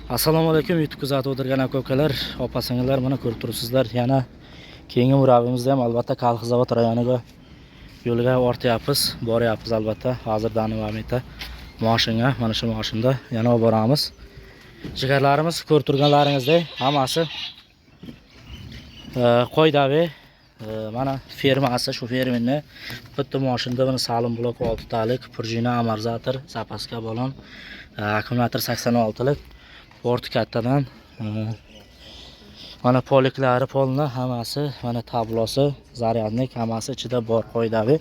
Assalomu alaykum YouTube kuzatib o'tirgan aka-ukalar, opa-singillar, mana ko'rib turibsizlar. Yana keyingi murabimizda ham albatta Qalxizavod rayoniga yo'lga ortyapmiz, boryapmiz albatta. Hozirdan vaqtda mashina, mana shu mashinada yana olib boramiz. Jigarlarimiz ko'rib turganlaringizdek, hammasi qo'ydavi. Mana fermasi, shu fermani bitta mashinada mana salim blok 6 talik, prujina amortizator, zapaska balon, akkumulyator 86 lik. Port kattadan mana poliklari polni hammasi, mana tablosi, zaryadnik hammasi ichida bor qo'ydavi.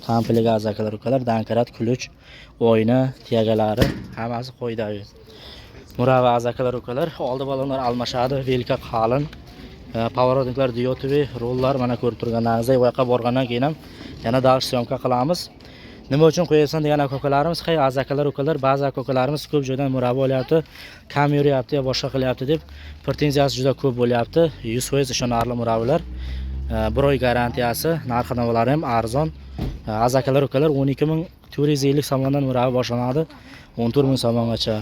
Komplekt azakalar ukalar, dankarat, ключ, oyna, tegalari hammasi qo'ydavi. Murava azakalar ukalar, oldi balonlar almashadi, velka qalin, pоворотникlar diodovi, rollar mana ko'rib turganlaringizdek, bu yoqqa borgandan keyin ham yana dalash syomka qilamiz. Nima uchun qo'yasan degan aka-ukalarimiz, hay azakalar ukalar, ba'zi aka-ukalarimiz ko'p joydan murabba olyapti, kam yuryapti yo boshqa qilyapti deb pretenziyasi juda ko'p bo'lyapti. 100% ishonarli murabbalar. 1 oy garantiyasi, narxi-navolar ham arzon. Azakalar ukalar 12450 so'mdan murabba boshlanadi, 14000 so'mgacha.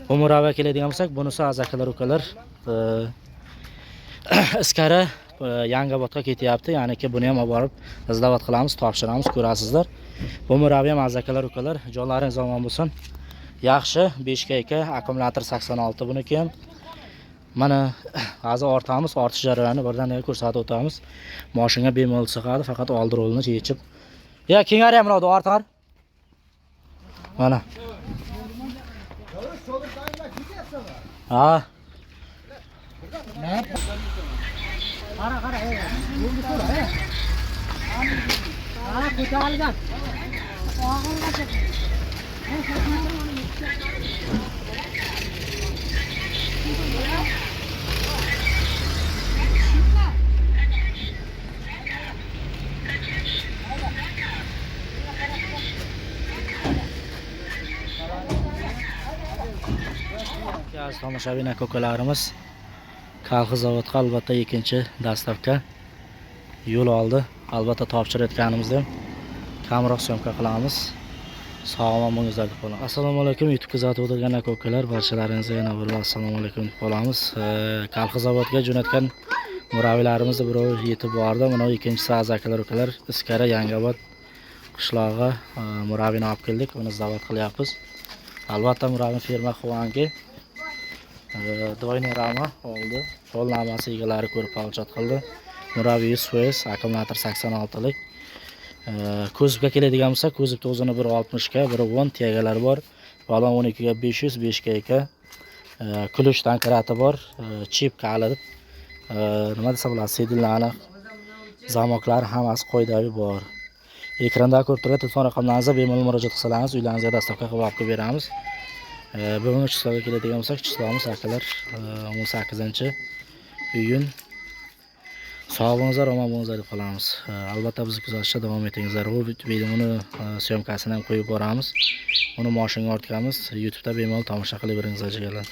Bu murabba keladigan bo'lsak, bunisi azakalar ukalar iskara Yangobodga ketyapti, ya'ni ki buni ham olib borib izlovat qilamiz, topshiramiz, ko'rasizlar. Bu murabba ham azakalar ukalar, jonlaringiz omon bo'lsin. Yaxshi 5 ga 2, akkumulyator 86 buniki ham. Mana hozir ortamiz, ortish jarayonini birdan ko'rsatib o'tamiz. Mashina bemalol chiqadi, faqat oldi rolni yechib. Ya, kengar ham buni ortar. Mana. Ha. Qara, yo'lni ko'r, ha. Ha, ko'tarilgan. Og'irgacha. Aziz tomoshabin aka-ukalarimiz, Qalxizavodga albatta ikkinchi dastavka yo'l oldi. Albatta topshirayotganimizda kamroq syomka qilamiz. Sog'lom bo'lingizlar deb qolamiz. Assalomu alaykum YouTube kuzatib o'tirgan aka-ukalar, barchalaringizga yana bir assalomu alaykum deb qolamiz. Qalxizavodga jo'natgan murabbilarimizning biri yetib bordi. Mana ikkinchisi azakalar ukalar, Iskara Yangobod qishlog'i murabbini olib keldik, uni zavod qilyapmiz. Albatta murabbi firma Xuangi doyni rama oldi. Qo'llanmasi egalari ko'rib palchat qildi. Murabbi 100%, akkumulyator 86 lik. Kuzovga keladigan bo'lsa, kuzov o'zini 160 ga, 110 tegalar bor. Balon 12 ga 500, 5 ga 2. Ключ tankrati bor, chip kalidi. Nima desa bo'ladi, sedillarni, zamoklari hammasi qo'ydavi bor. Ekranda ko'rib turgan telefon raqamlaringizni bemalol murojaat qilsangiz, uylaringizga dastavka qilib beramiz. Bugun Chistopga keladigan bo'lsak, Chistopimiz akalar 18-iyun. Sog' bo'lingizlar, omon bo'lingizlar deb qolamiz. Albatta bizni kuzatishda davom etingizlar. Bu videoni syomkasini ham qo'yib boramiz. Uni mashinaga ortganmiz. YouTube'da bemalol tomosha qilib beringizlar jigarlar.